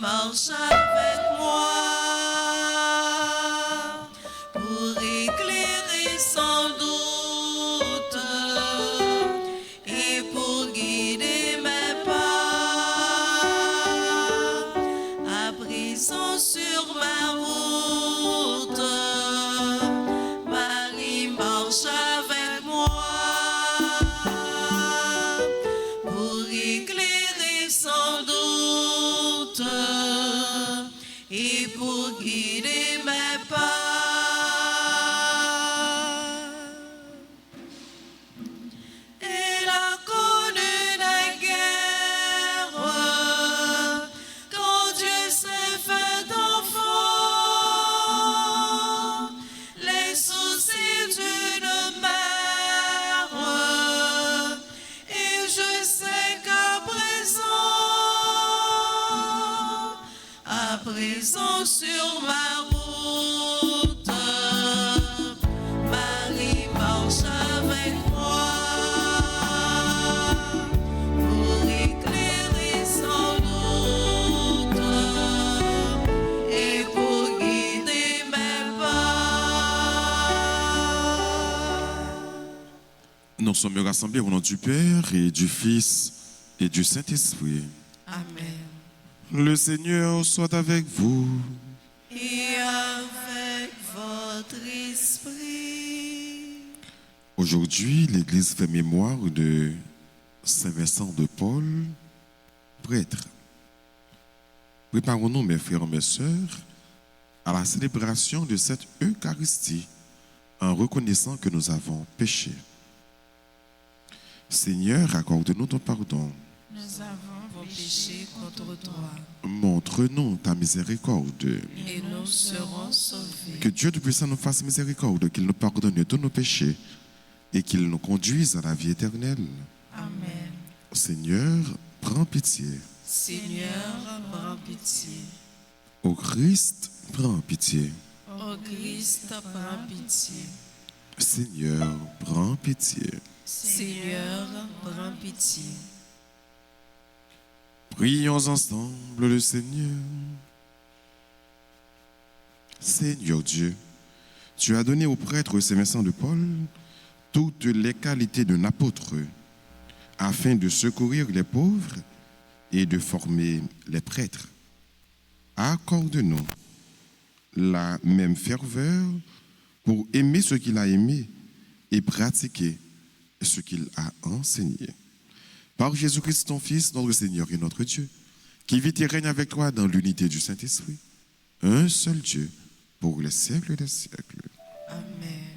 marche avec moi pour éclairer sans doute et pour guider mes pas à présent sur ma route. Marie marche avec moi pour éclairer sans doute et pour guider mes pas. Elle a connu la guerre quand Dieu s'est fait enfant, les soucis d'une mère, et je sais qu'à présent sur ma route, Marie marche avec moi pour éclairer sans doute et pour guider mes pas. Nous sommes rassemblés au nom du Père et du Fils et du Saint-Esprit. Amen. Le Seigneur soit avec vous. Et avec votre esprit. Aujourd'hui, l'Église fait mémoire de Saint Vincent de Paul, prêtre. Préparons-nous, mes frères et mes sœurs, à la célébration de cette Eucharistie en reconnaissant que nous avons péché. Seigneur, accorde-nous ton pardon. Nous avons péché contre toi Montre-nous ta miséricorde. et nous serons sauvés. Que Dieu Tout-Puissant nous fasse miséricorde, qu'il nous pardonne tous nos péchés et qu'il nous conduise à la vie éternelle. Amen. Seigneur, prends pitié. Seigneur, prends pitié. Ô Christ, prends pitié. Ô Christ, prends pitié. Seigneur, prends pitié. Seigneur, prends pitié. Prions ensemble le Seigneur. Seigneur Dieu, tu as donné au prêtre Saint Vincent de Paul toutes les qualités d'un apôtre afin de secourir les pauvres et de former les prêtres. Accorde-nous la même ferveur pour aimer ce qu'il a aimé et pratiquer ce qu'il a enseigné. Par Jésus-Christ, ton Fils, notre Seigneur et notre Dieu, qui vit et règne avec toi dans l'unité du Saint-Esprit, un seul Dieu, pour les siècles des siècles. Amen.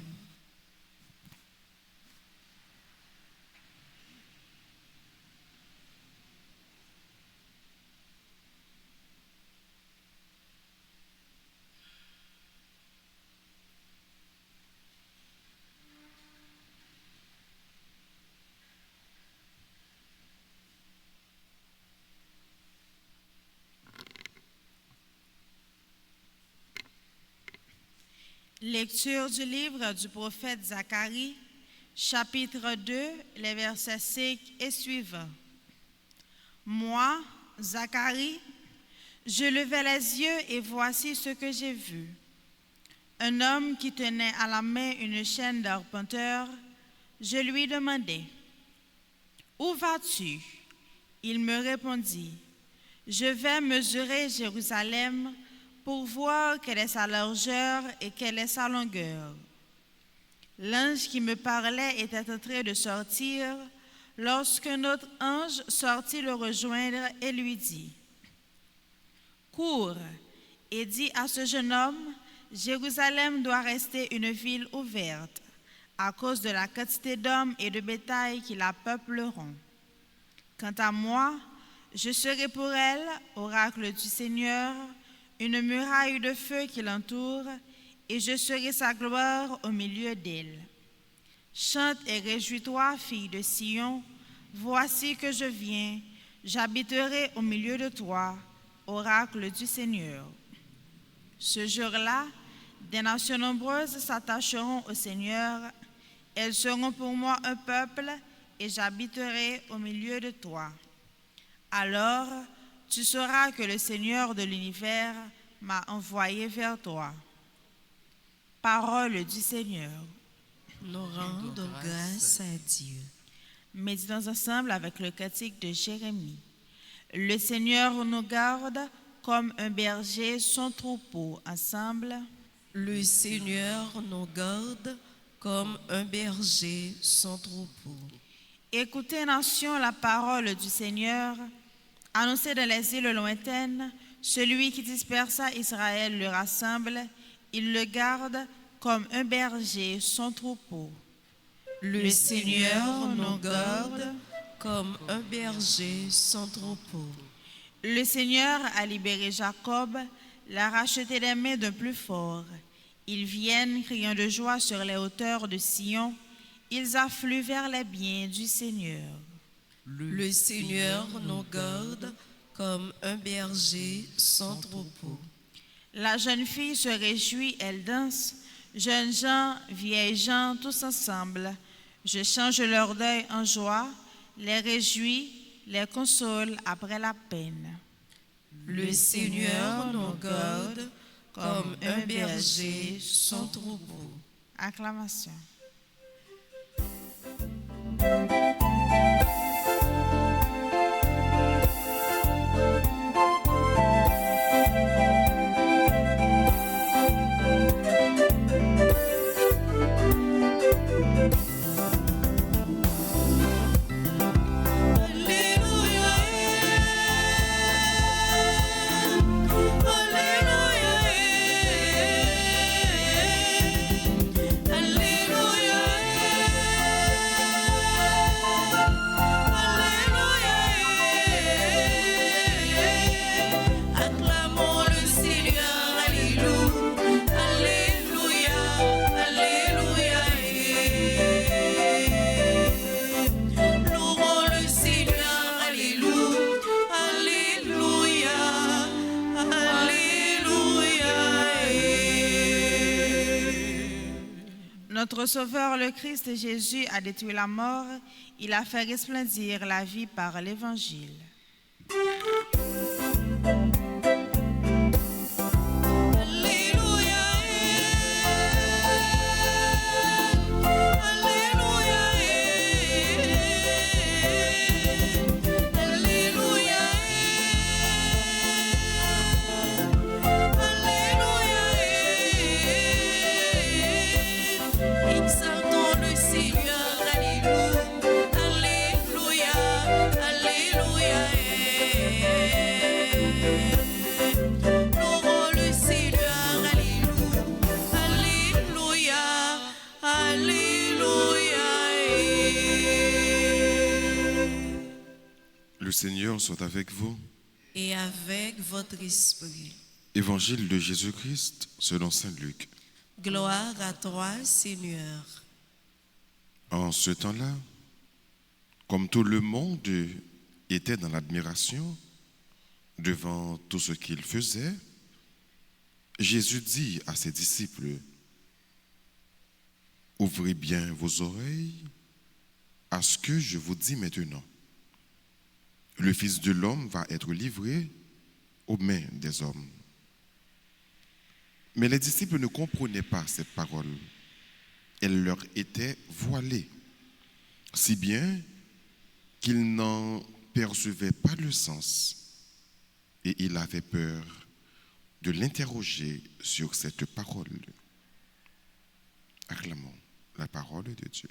Lecture du livre du prophète Zacharie, chapitre 2, les versets 5 et suivants. Moi, Zacharie, je levai les yeux et voici ce que j'ai vu. Un homme qui tenait à la main une chaîne d'arpenteur, je lui demandai, « Où vas-tu » Il me répondit, « Je vais mesurer Jérusalem pour voir quelle est sa largeur et quelle est sa longueur. » L'ange qui me parlait était en train de sortir lorsque notre ange sortit le rejoindre et lui dit, « Cours et dis à ce jeune homme, Jérusalem doit rester une ville ouverte à cause de la quantité d'hommes et de bétail qui la peupleront. Quant à moi, je serai pour elle, oracle du Seigneur, une muraille de feu qui l'entoure, et je serai sa gloire au milieu d'elle. Chante et réjouis-toi, fille de Sion, voici que je viens, j'habiterai au milieu de toi, oracle du Seigneur. » Ce jour-là, des nations nombreuses s'attacheront au Seigneur, elles seront pour moi un peuple, et j'habiterai au milieu de toi. Alors, tu sauras que le Seigneur de l'univers m'a envoyé vers toi. Parole du Seigneur. Nous rendons grâce à Dieu. Méditons ensemble avec le cantique de Jérémie. Le Seigneur nous garde comme un berger son troupeau. Ensemble. Le Seigneur nous garde comme un berger son troupeau. Écoutez, nation, la parole du Seigneur. Annoncez dans les îles lointaines, celui qui dispersa Israël le rassemble, il le garde comme un berger son troupeau. Le Seigneur nous garde comme un berger son troupeau. Le Seigneur a libéré Jacob, l'a racheté des mains d'un plus fort. Ils viennent criant de joie sur les hauteurs de Sion. Ils affluent vers les biens du Seigneur. Le Seigneur nous garde comme un berger son troupeau. La jeune fille se réjouit, elle danse. Jeunes gens, vieilles gens, tous ensemble. Je change leur deuil en joie, les réjouis, les console après la peine. Le Seigneur nous garde comme un berger son troupeau. Acclamation. Notre Sauveur, le Christ Jésus, a détruit la mort. Il a fait resplendir la vie par l'Évangile. Le Seigneur soit avec vous. Et avec votre esprit. Évangile de Jésus-Christ selon saint Luc. Gloire à toi, Seigneur. En ce temps-là, comme tout le monde était dans l'admiration devant tout ce qu'il faisait, Jésus dit à ses disciples: ouvrez bien vos oreilles à ce que je vous dis maintenant. Le Fils de l'homme va être livré aux mains des hommes. Mais les disciples ne comprenaient pas cette parole. Elle leur était voilée, si bien qu'ils n'en percevaient pas le sens. Et ils avaient peur de l'interroger sur cette parole. Acclamons la parole de Dieu.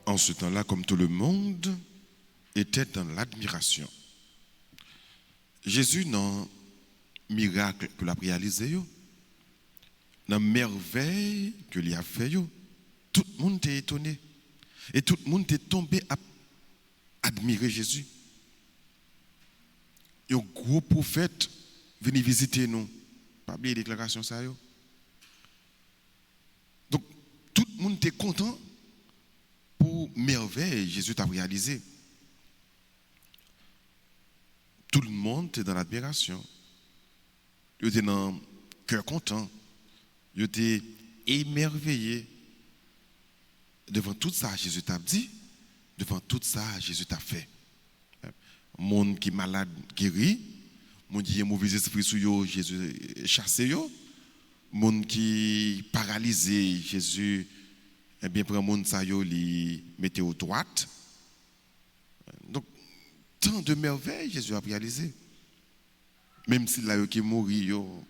En ce temps-là, comme tout le monde était dans l'admiration Jésus, dans le miracle que l'a réalisé, dans la merveille que lui a fait, tout le monde était étonné. Et tout le monde était tombé à admirer Jésus. Et un gros prophète venu visiter nous. Pas oublier la déclaration ça. Donc, tout le monde était content pour merveille Jésus t'a réalisé. Tout le monde était dans l'admiration. Il était dans le cœur content. Il était émerveillé devant tout ça Jésus t'a dit, devant tout ça Jésus t'a fait. Monde qui est malade guéri, monde qui est mauvais esprit sur yo, Jésus chassé yo, monde qui est paralysé, Jésus eh bien prend monde ça yo li mettait au droite. Donc tant de merveilles Jésus a réalisé. Même si là qui mourit yo,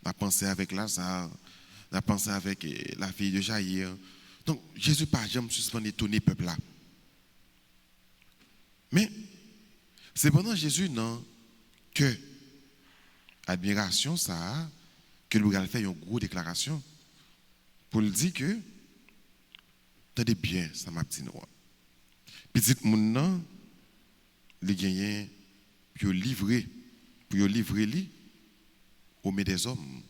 a pensé avec Lazare, a pensé avec la fille de Jaïr. Donc Jésus pas jamais suspend étonner peuple là. Mais c'est pendant Jésus non que admiration ça que le gars fait une grosse déclaration pour le dire que attendez bien ça m'a dit nous. Petit monde non les gagner pour livrer lui au milieu des hommes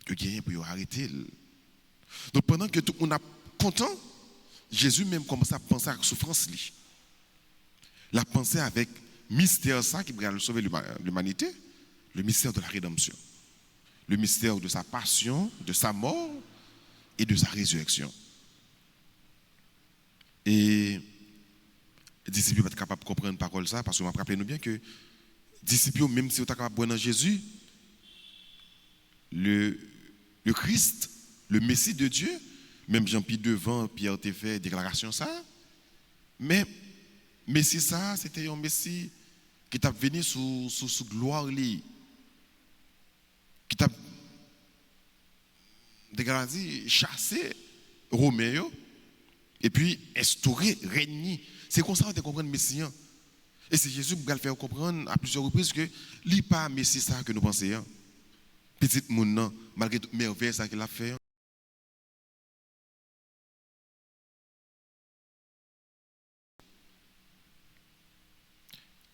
que gagner pour arrêter. Donc pendant que tout le monde est content, Jésus même commence à penser à la souffrance lui. La pensée avec mystère ça qui va sauver l'humanité, le mystère de la rédemption, le mystère de sa passion, de sa mort et de sa résurrection. Et les disciples ne sont pas capables de comprendre parole ça parce que rappelez-nous bien que les disciples, même si vous êtes capables de voir dans Jésus, le Christ, le Messie de Dieu, même Jean-Pierre devant, Pierre t'a fait déclaration ça, mais Messie ça, c'était un Messie qui t'a venu sous gloire li, qui t'a déclaré chasser Roméo et puis instaurer régner. C'est comme ça qu'on comprend le Messie. Et c'est Jésus qui va le faire comprendre à plusieurs reprises que li pas Messie ça que nous pensons. Petit monde malgré toute merveille ça qu'il a fait.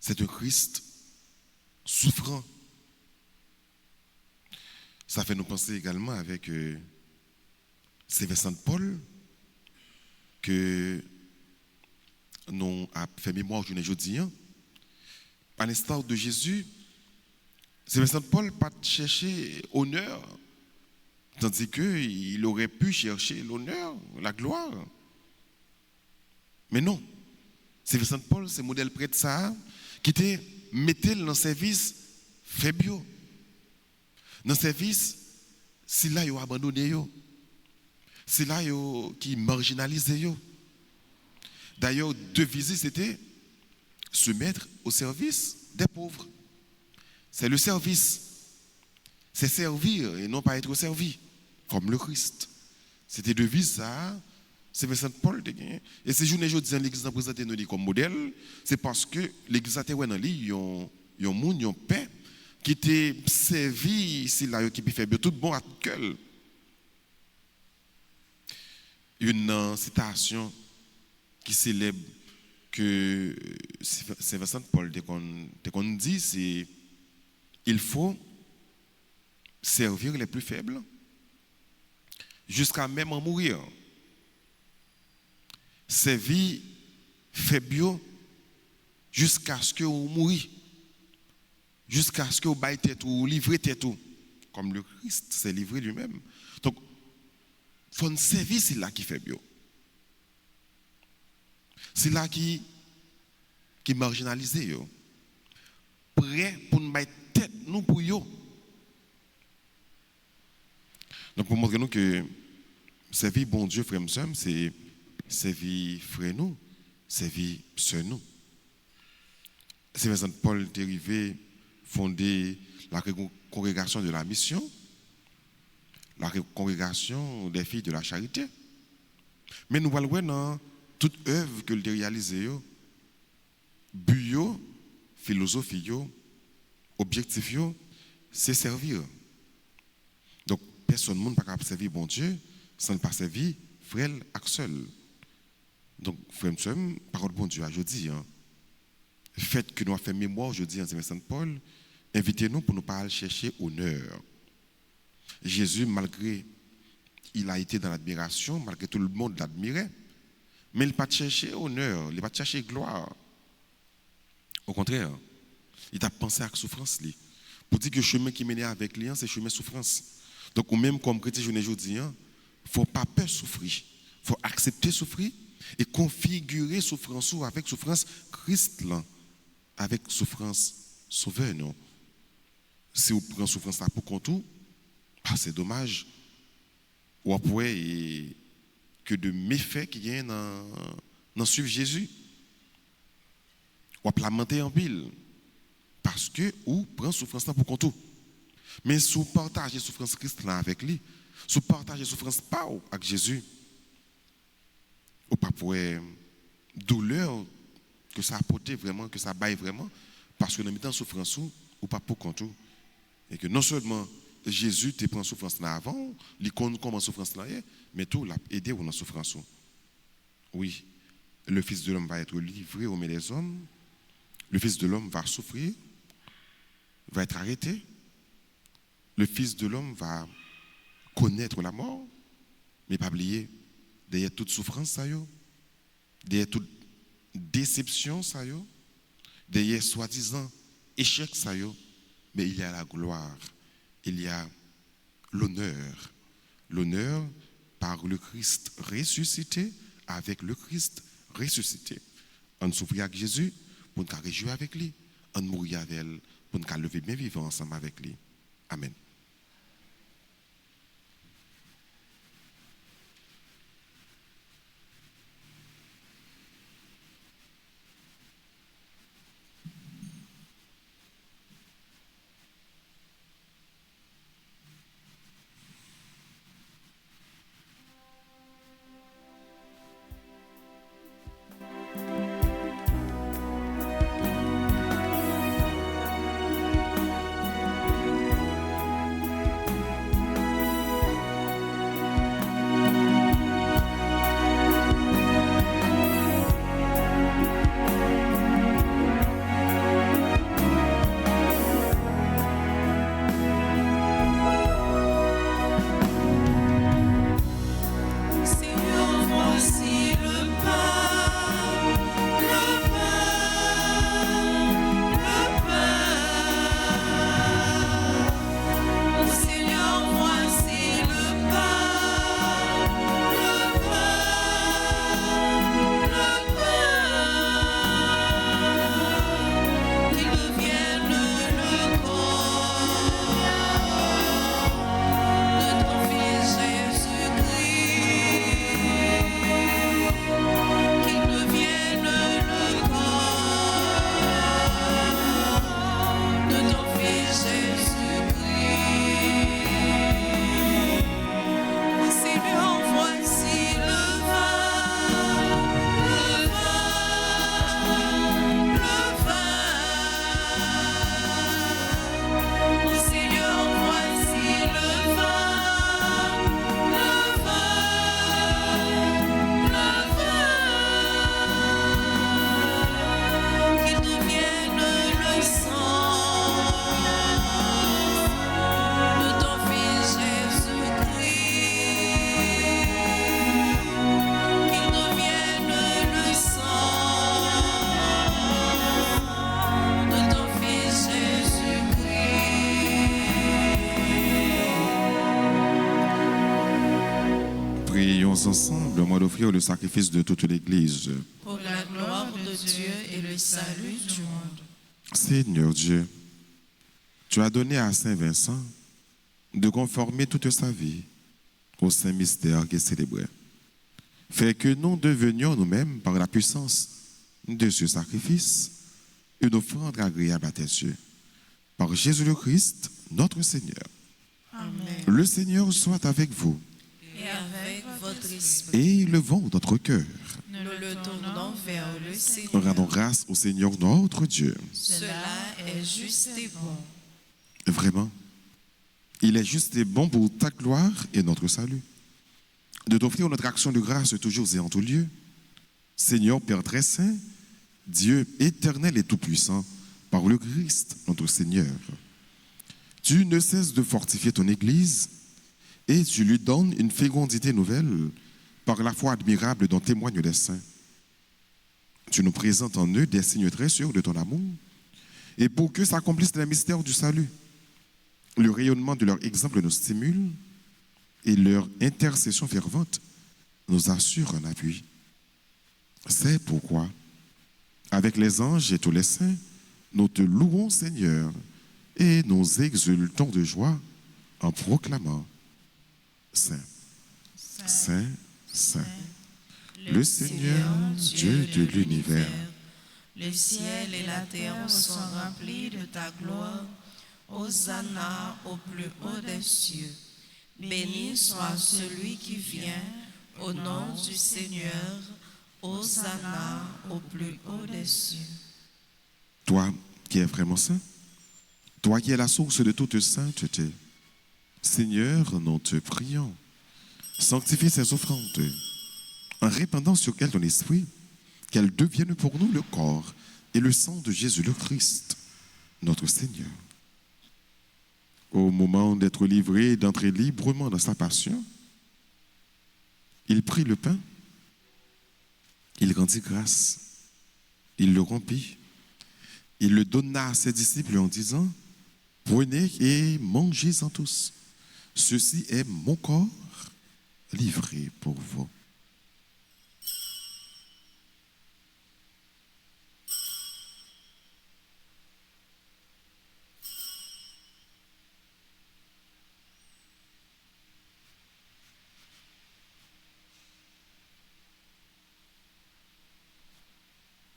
C'est un Christ souffrant. Ça fait nous penser également avec Saint-Vincent de Paul que nous avons fait mémoire aujourd'hui. À l'instar de Jésus, Saint-Vincent de Paul n'a pas cherché honneur, tandis qu'il aurait pu chercher l'honneur, la gloire. Mais non. Saint-Vincent de Paul, c'est le modèle prêtre ça, qui te mettait dans le service faible. Dans le service, c'est là qu'ils ont abandonné. C'est là qui marginalisé. D'ailleurs, devise c'était se mettre au service des pauvres. C'est le service. C'est servir et non pas être servi, comme le Christ. C'était devise ça. C'est Vincent Paul de gagné. Et ces journées aujourd'hui l'église a présenté nous comme modèle, c'est parce que l'église a été dans lui, ils ont monde, ils ont paix qui était servi ici là qui peut faire tout bon à tout cœur. Une citation qui célèbre que c'est Vincent Paul qu'on dit c'est il faut servir les plus faibles jusqu'à même en mourir. Servir faible jusqu'à ce que vous mouriez, jusqu'à ce que vous baillez tête ou livrez tête ou comme le Christ s'est livré lui-même. Donc, il faut un service là qui fait bio. C'est là qui marginalisé yo. Prêt pour nous mettre tête nous pour yo. Donc pour montrer nous que servir bon Dieu frère m'sem c'est servir frère nous, servir sœur nous. C'est Vincent Paul est arrivé fonder la congrégation de la mission, la congrégation des filles de la charité. Mais nous voyons dans toute œuvre que il a réalisée, bio, philosophie, objectif, c'est servir. Donc, personne ne peut pas servir bon Dieu sans ne pas servir frère et seul. Donc, frère et sœur, parole bon Dieu, je dis, faites que nous avons fait mémoire, je dis, en Saint Paul, invitez-nous pour nous pas aller chercher honneur. Jésus, malgré il a été dans l'admiration, malgré tout le monde l'admirait, mais il n'a pas cherché honneur, il n'a pas cherché gloire. Au contraire, il a pensé à la souffrance. Pour dire que le chemin qui mène avec lui, c'est le chemin de souffrance. Donc, même comme chrétien, je ne dis, il ne faut pas peur de souffrir. Il faut accepter de souffrir et configurer souffrance avec souffrance Christ, avec souffrance sauveur. Non? Si vous prenez souffrance pour contour, c'est dommage. Ou après, que de méfaits qui viennent dans suivre Jésus. Ou lamenter en pile. Parce que vous prenez souffrance pour contour. Mais si vous partagez la souffrance Christ avec lui, si vous partagez la souffrance pas avec Jésus, ou pas pour douleur que ça apporte vraiment, que ça baille vraiment, parce que dans le temps souffrance ou pas pour contour. Et que non seulement Jésus te prend souffrance là avant, il connaît comment souffrance là est, mais tout l'a aidé dans la souffrance. Oui, le Fils de l'homme va être livré aux mains des hommes, le Fils de l'homme va souffrir, va être arrêté, le Fils de l'homme va connaître la mort, mais pas oublier, derrière toute souffrance, ça y est, derrière toute déception, ça y est, derrière soi-disant échec, ça y est, mais il y a la gloire, il y a l'honneur. L'honneur par le Christ ressuscité, avec le Christ ressuscité. On souffre avec Jésus pour nous réjouir avec lui, on mourir avec elle pour nous lever bien vivant ensemble avec lui. Amen. Ensemble, moi d'offrir le sacrifice de toute l'Église. Pour la gloire de Dieu et le salut du monde. Seigneur Dieu, tu as donné à Saint Vincent de conformer toute sa vie au saint mystère qui est célébré. Fais que nous devenions nous-mêmes, par la puissance de ce sacrifice, une offrande agréable à tes yeux. Par Jésus le Christ, notre Seigneur. Amen. Le Seigneur soit avec vous. Et avec votre esprit. Et élevons notre cœur. Nous le tournons envers le Seigneur. Rendons grâce au Seigneur notre Dieu. Cela est juste et bon. Vraiment, il est juste et bon pour ta gloire et notre salut, de t'offrir notre action de grâce toujours et en tout lieu. Seigneur Père très saint, Dieu éternel et tout-puissant, par le Christ, notre Seigneur. Tu ne cesses de fortifier ton Église et tu lui donnes une fécondité nouvelle par la foi admirable dont témoignent les saints. Tu nous présentes en eux des signes très sûrs de ton amour et pour que s'accomplisse les mystères du salut. Le rayonnement de leur exemple nous stimule et leur intercession fervente nous assure un appui. C'est pourquoi, avec les anges et tous les saints, nous te louons, Seigneur, et nous exultons de joie en proclamant Saint, Saint, Saint, le Seigneur, Dieu de l'univers. Le ciel et la terre sont remplis de ta gloire. Hosanna au plus haut des cieux. Béni soit celui qui vient au nom du Seigneur. Hosanna au plus haut des cieux. Toi qui es vraiment saint, toi qui es la source de toute sainteté, Seigneur, nous te prions, sanctifie ces offrandes en répandant sur elles ton esprit, qu'elles deviennent pour nous le corps et le sang de Jésus le Christ, notre Seigneur. Au moment d'être livré et d'entrer librement dans sa passion, il prit le pain, il rendit grâce, il le rompit, il le donna à ses disciples en disant « Prenez et mangez-en tous. Ceci est mon corps livré pour vous. »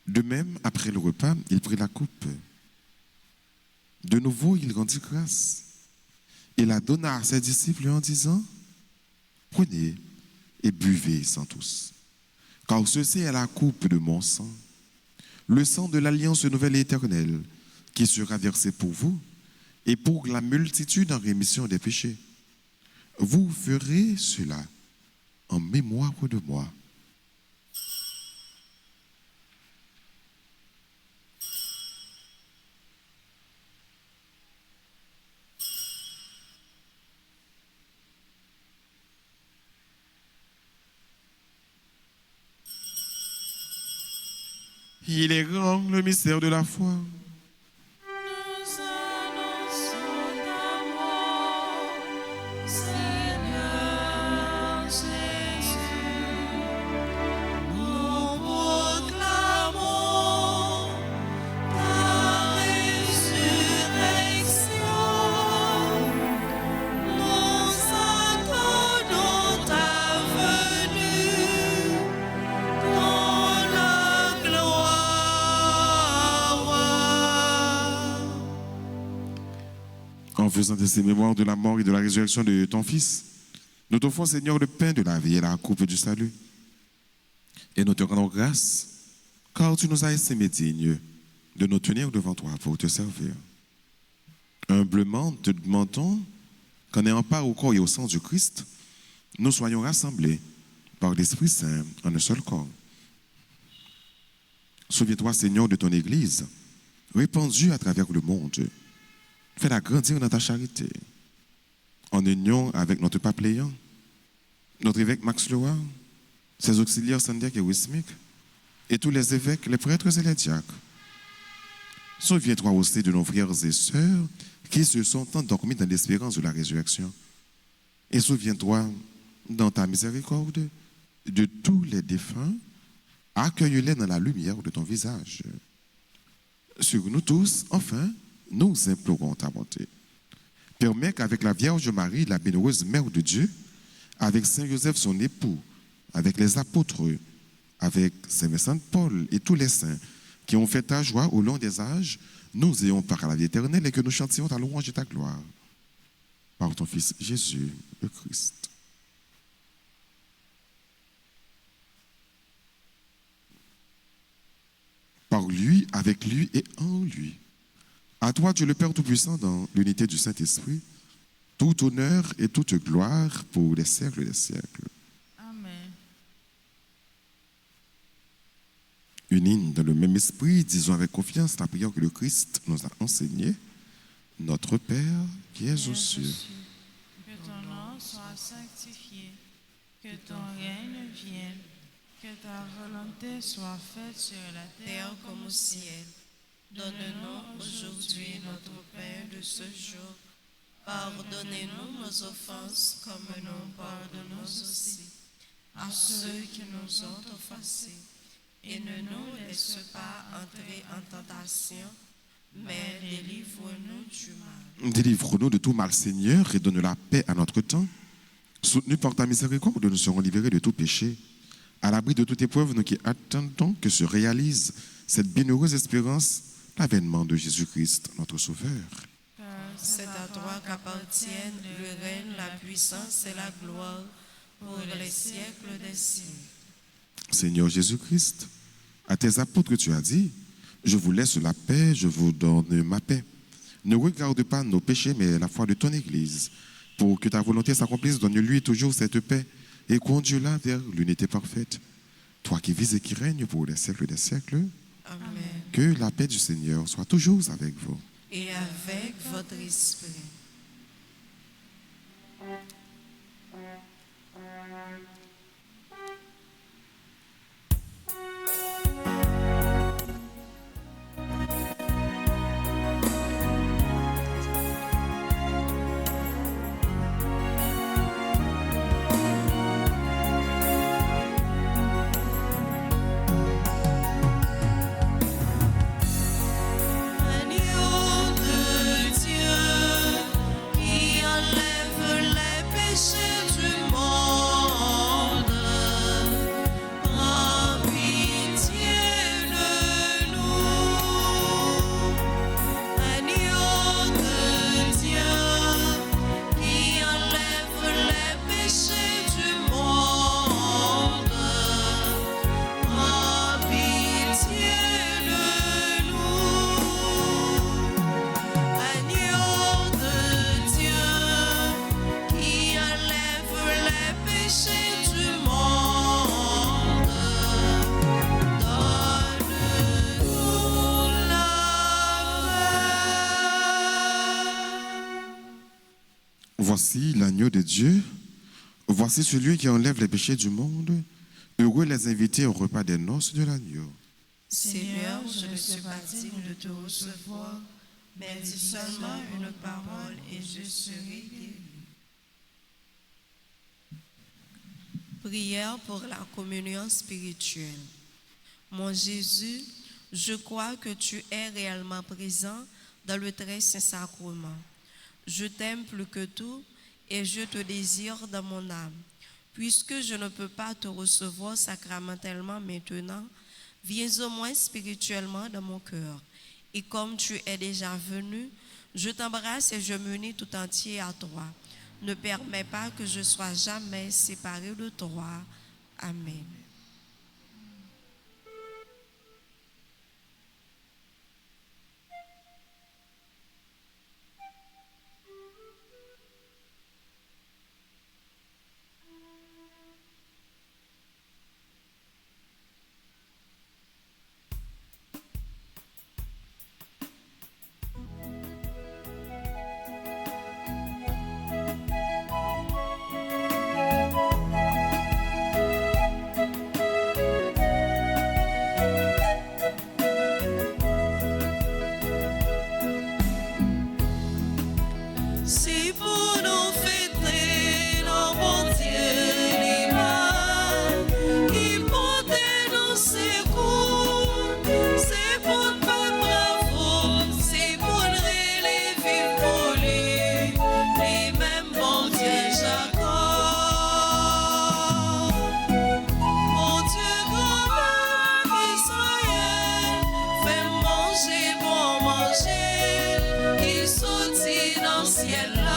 De même, après le repas, il prit la coupe. De nouveau, il rendit grâce. Il la donna à ses disciples en disant « Prenez et buvez-en tous, car ceci est la coupe de mon sang, le sang de l'alliance nouvelle et éternelle, qui sera versé pour vous et pour la multitude en rémission des péchés. Vous ferez cela en mémoire de moi. » Il est grand le mystère de la foi. Nous annonçons ta mort, Seigneur Jésus. Nous proclamons ta résurrection. Nous attendons ta venue dans la gloire. En faisant de ces mémoires de la mort et de la résurrection de ton Fils, nous t'offrons, Seigneur, le pain de la vie et la coupe du salut. Et nous te rendons grâce, car tu nous as estimés dignes de nous tenir devant toi pour te servir. Humblement, te demandons qu'en ayant part au corps et au sang du Christ, nous soyons rassemblés par l'Esprit Saint en un seul corps. Souviens-toi, Seigneur, de ton Église, répandue à travers le monde. Fais-la grandir dans ta charité, en union avec notre pape Léon, notre évêque Max Loa, ses auxiliaires Sandiak et Wismik, et tous les évêques, les prêtres et les diacres. Souviens-toi aussi de nos frères et sœurs qui se sont endormis dans l'espérance de la résurrection. Et souviens-toi, dans ta miséricorde, de tous les défunts, accueille-les dans la lumière de ton visage. Sur nous tous, enfin, nous implorons ta bonté. Permets qu'avec la Vierge Marie, la bienheureuse Mère de Dieu, avec Saint Joseph, son époux, avec les apôtres, avec Saint Vincent de Paul et tous les saints qui ont fait ta joie au long des âges, nous ayons part à la vie éternelle et que nous chantions ta louange et ta gloire. Par ton Fils Jésus, le Christ. avec lui et en lui. À toi, Dieu le Père Tout-Puissant, dans l'unité du Saint-Esprit, tout honneur et toute gloire pour les siècles des siècles. Amen. Unis dans le même esprit, disons avec confiance la prière que le Christ nous a enseignée. Notre Père qui es aux cieux, Que ton nom soit sanctifié, que ton règne vienne, que ta volonté soit faite sur la terre comme au ciel. Donne-nous aujourd'hui notre pain de ce jour. Pardonnez-nous nos offenses comme nous pardonnons aussi à ceux qui nous ont offensés. Et ne nous laisse pas entrer en tentation, mais délivre-nous du mal. délivre-nous de tout mal, Seigneur, et donne la paix à notre temps. Soutenus par ta miséricorde, nous serons libérés de tout péché. À l'abri de toute épreuve, nous qui attendons que se réalise cette bienheureuse espérance, l'avènement de Jésus-Christ, notre Sauveur. C'est à toi qu'appartiennent le règne, la puissance et la gloire pour les siècles des siècles. Seigneur Jésus-Christ, à tes apôtres tu as dit, je vous laisse la paix, je vous donne ma paix. Ne regarde pas nos péchés, mais la foi de ton Église. Pour que ta volonté s'accomplisse, donne-lui toujours cette paix et conduis-la vers l'unité parfaite. Toi qui vis et qui règnes pour les siècles des siècles, Amen. que la paix du Seigneur soit toujours avec vous. Et avec votre esprit. Agneau de Dieu qui enlève les péchés du monde, prends pitié de nous. Agneau de Dieu qui enlève les péchés du monde, prends pitié de nous. Agneau de Dieu qui enlève les péchés du monde, donne-nous la paix. Voici l'agneau de Dieu, voici celui qui enlève les péchés du monde. Heureux les invités au repas des noces de l'agneau. Seigneur, je ne suis pas digne de te recevoir, mais dis seulement une parole et je serai guéri. Prière pour la communion spirituelle. Mon Jésus, je crois que tu es réellement présent dans le très saint sacrement. Je t'aime plus que tout et je te désire dans mon âme. Puisque je ne peux pas te recevoir sacramentellement maintenant, viens au moins spirituellement dans mon cœur. Et comme tu es déjà venu, je t'embrasse et je m'unis tout entier à toi. Ne permets pas que je sois jamais séparé de toi. Amen. Si pour nous fêter nos bon Dieu l'imam, qui porte nos secours, c'est pour pas bravo, c'est pour les vivre pour lui, les mêmes bon Dieu Jacob. Mon Dieu grand Israël, fais manger bon manger, qui sortit dans le ciel là.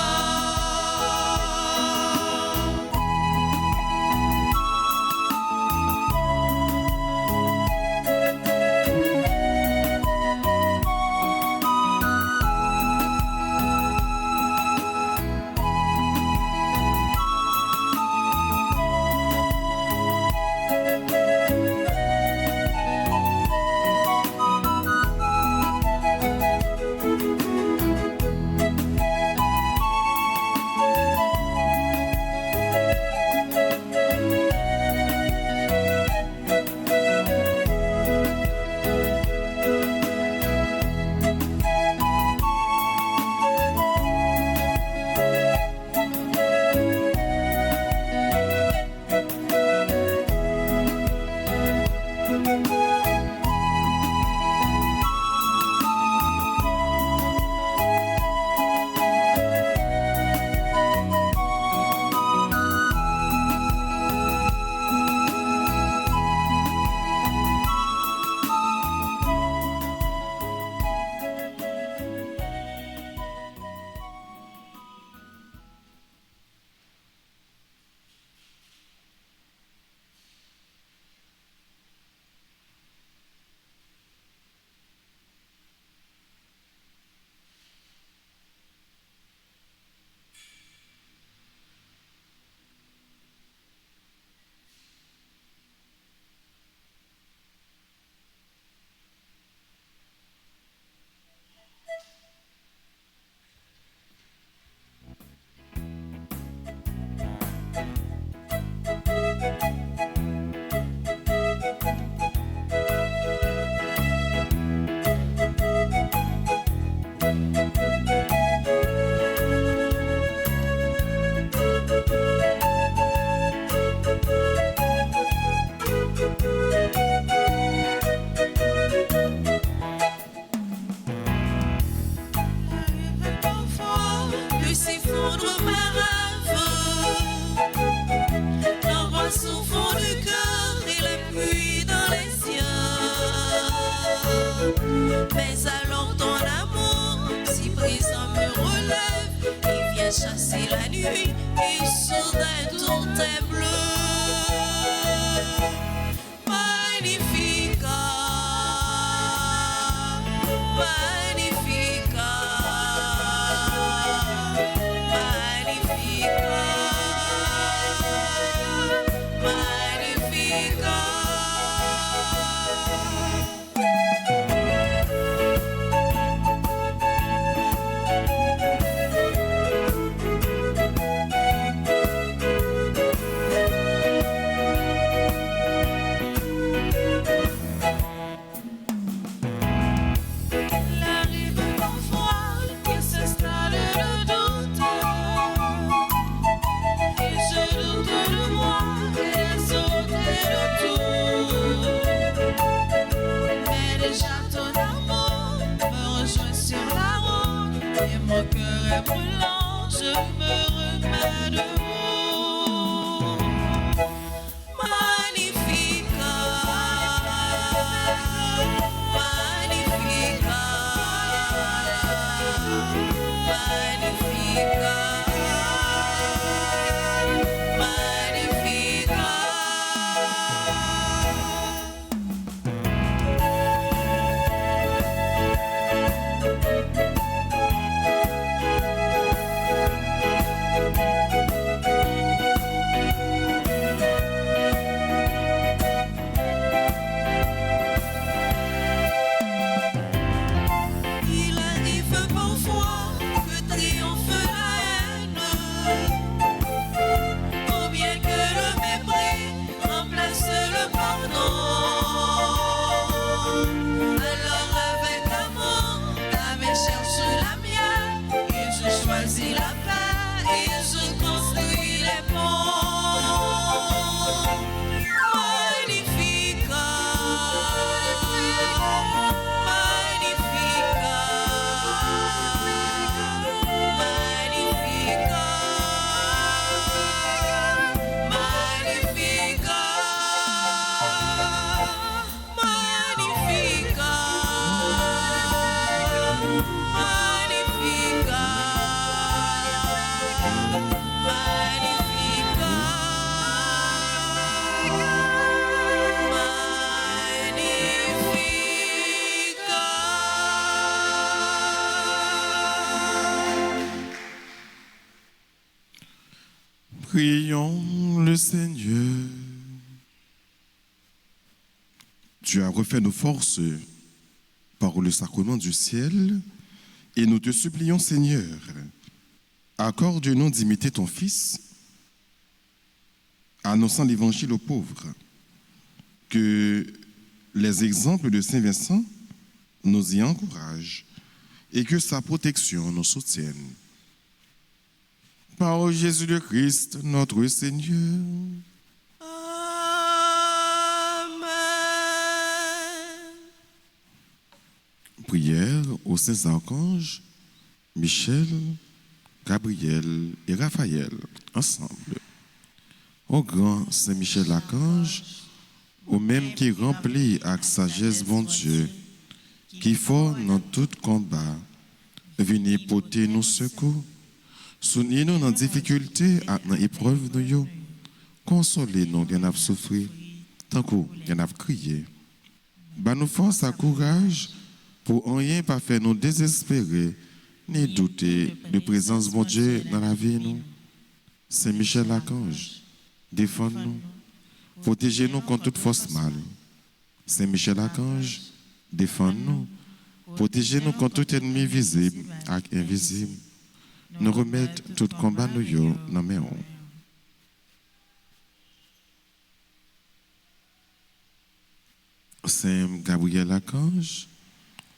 chasser la nuit et soudain tout est bleu. Magnifica, magnifica, magnifica, magnifica. Mon cœur est brûlant, je me remets debout. Magnifica, magnifica, magnifica, magnifica. Il arrive parfois que triomphe la haine, ou bien que le mépris remplace le pardon. Alors avec amour, ta main cherche la mienne, et je choisis la paix, et je construis les ponts. Magnifica, magnifica, magnifica, magnifica, magnifica, Prions le Seigneur. Tu as refait nos forces par le sacrement du ciel et nous te supplions, Seigneur, accorde-nous d'imiter ton Fils, annonçant l'évangile aux pauvres, que les exemples de Saint Vincent nous y encouragent et que sa protection nous soutienne. Par Jésus le Christ, notre Seigneur. Amen. Prière aux saints archanges, Michel, Gabriel et Raphaël, ensemble. Au grand Saint Michel l'archange, au même qui remplit avec sagesse bon Dieu, qui fort dans tout combat, venez porter nos secours. Soutenez-nous dans la difficulté et dans l'épreuve de nous. Consolez-nous qui nous souffert, tant que nous avons crié. Nous force et courage pour rien pas faire nous désespérer, ni douter de la présence de Dieu dans la vie. Nous. Saint Michel l'archange, défends-nous, protégez-nous contre toute force mal. Saint Michel l'archange, défends-nous, protégez-nous contre tout ennemi visible et invisible. Nous remettre tout combat nous dans mes mains. Saint Gabriel l'archange,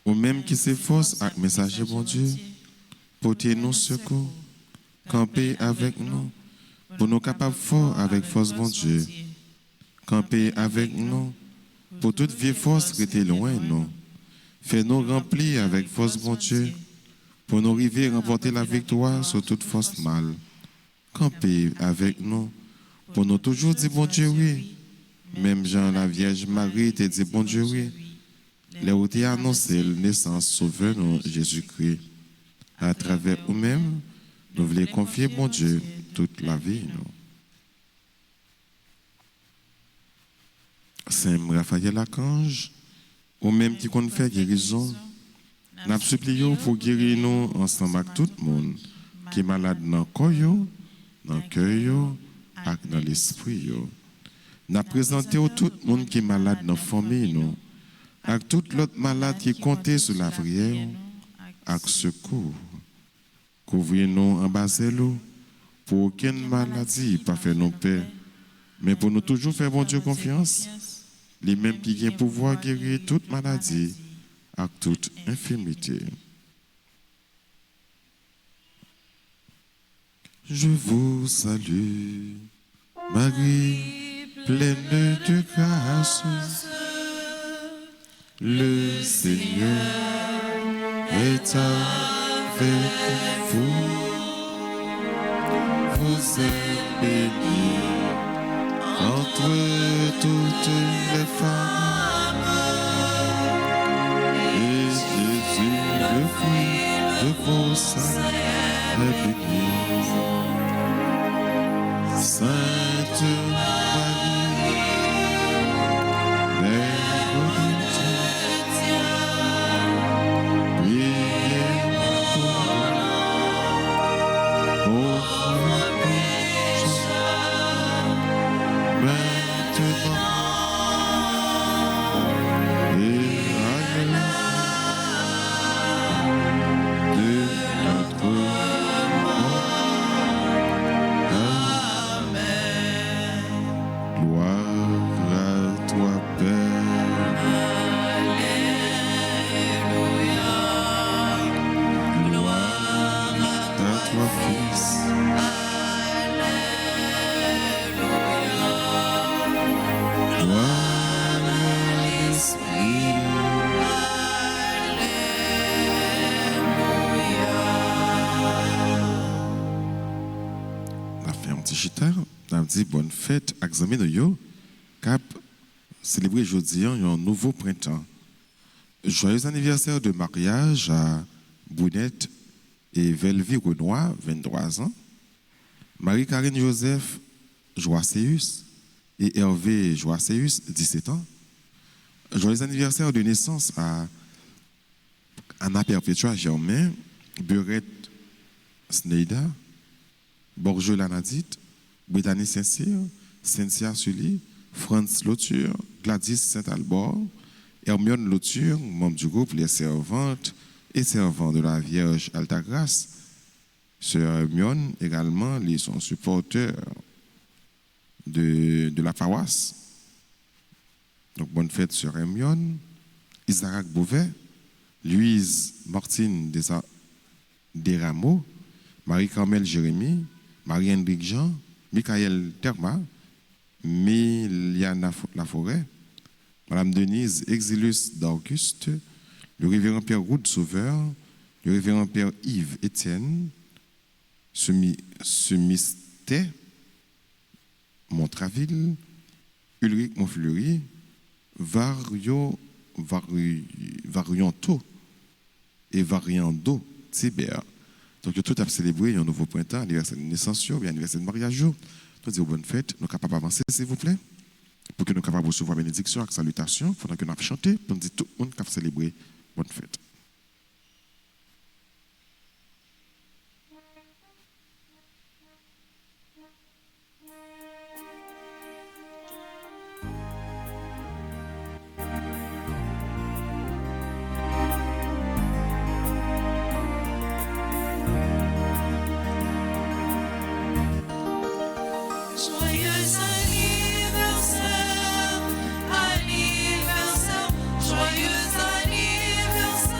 ou même qui s'efforce avec messager bon Dieu, portez-nous secours, campez avec nous, pour nous capables fort avec force bon Dieu. Campez avec nous, pour toute vieille force qui était loin de nous. Fais-nous remplir avec force bon Dieu, pour nous arriver à remporter la victoire sur toute force mal. Campez avec nous, pour nous toujours dire bon Dieu oui. Même Jean la Vierge Marie te dit bon Dieu oui. Les où t'es annoncé la naissance sauveur nous Jésus-Christ. À travers nous-mêmes, Nous voulons confier, bon Dieu, toute la vie. Nous. Saint Raphaël Archange, ou même qui compte faire guérison, nous supplions pour guérir nous ensemble avec tout le monde qui est malade dans le corps, dans le cœur et dans l'esprit. Nous présentons tout le monde qui est malade dans la famille, nous, avec tout l'autre malade qui compte sur la prière, avec secours. Couvrez-nous en bas pour aucune maladie, pas faire nos peurs, mais pour nous toujours faire bon Dieu confiance, les mêmes qui ont pouvoir guérir toute maladie et toute infirmité. Je vous salue, Marie, pleine de grâce. Le Seigneur est avec vous. Vous êtes bénie entre toutes les femmes. Et Jésus, le fruit de vos seins, est béni. Sainte Marie, Mère de Dieu, priez pour nous, pauvres pécheurs, maintenant et à l'heure de notre mort. Gloire à toi, Père. Alléluia. Gloire à toi, Fils. Gloire à l'Esprit. On a fait un petit chitar. On a dit bonne fête à examen de yo. Cap célébrer aujourd'hui un nouveau printemps. Joyeux anniversaire de mariage à Bounette et Velvie Renoir, 23 ans. Marie-Karine Joseph Joasseus et Hervé Joasseus, 17 ans. Joyeux anniversaire de naissance à Anna Perpetua Germain, Burette Sneida, Borjeux Lanadite, Brittany Saint-Cyr, Cynthia Sully, Franz Lauture, Gladys Saint-Albor, Hermione Lauture, membre du groupe Les Servantes et Servants de la Vierge Altagrace. Sœur Hermione également, ils sont supporters de la paroisse. Donc bonne fête Sœur Hermione, Isaac Beauvais, Louise Martine Desrameaux, Marie-Carmel Jérémy, Marie-Hendrik Jean, Michael Terma, Méliana Laforêt, Madame Denise Exilus d'Auguste, le révérend Père Roud Sauveur, le révérend Père Yves Étienne, Semisté, Montraville, Ulrich Montfleury, Varianto et Variando Tibère. Donc, tout a célébré un nouveau printemps, anniversaire de naissance, anniversaire de mariage. Nous disons bonne fête, nous sommes capables d'avancer, s'il vous plaît, pour que nous soyons capables de recevoir bénédiction et salutations pendant que nous avons chanté. Nous disons tout le monde qui a célébré bonne fête. Joyeux anniversaire, anniversaire, joyeux anniversaire,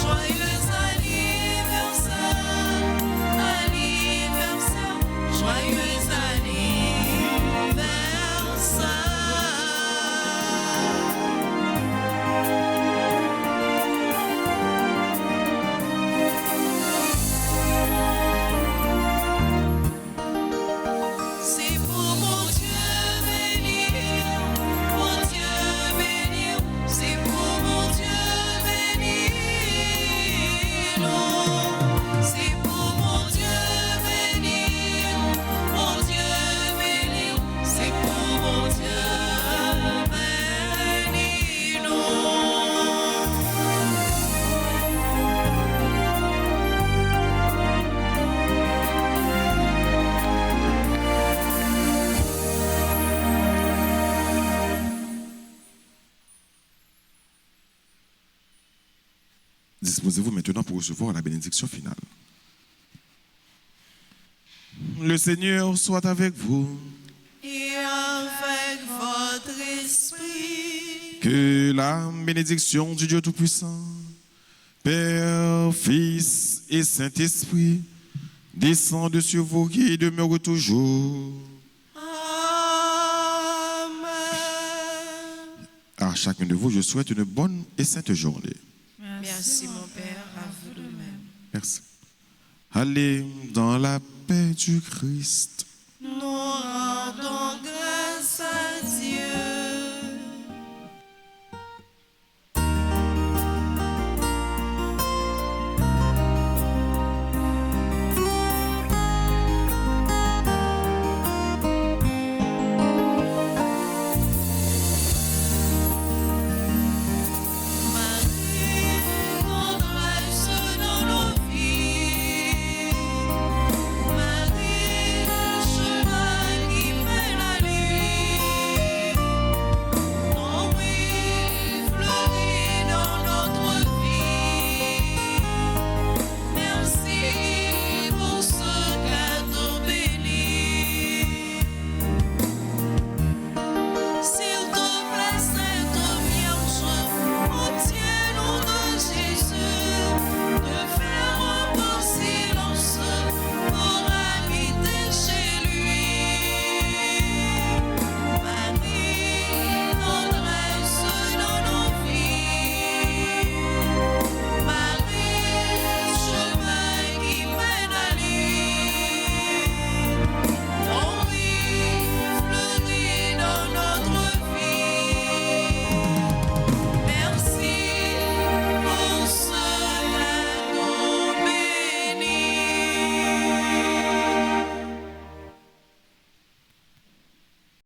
joyeux anniversaire, anniversaire, joyeux anniversaire. Disposez-vous maintenant pour recevoir la bénédiction finale. Le Seigneur soit avec vous. Et avec votre esprit, Que la bénédiction du Dieu Tout-Puissant, Père, Fils et Saint-Esprit, descende sur vous et demeure toujours. Amen. À chacun de vous, je souhaite une bonne et sainte journée. Merci mon Père, à vous de même. Merci. Allez dans la paix du Christ.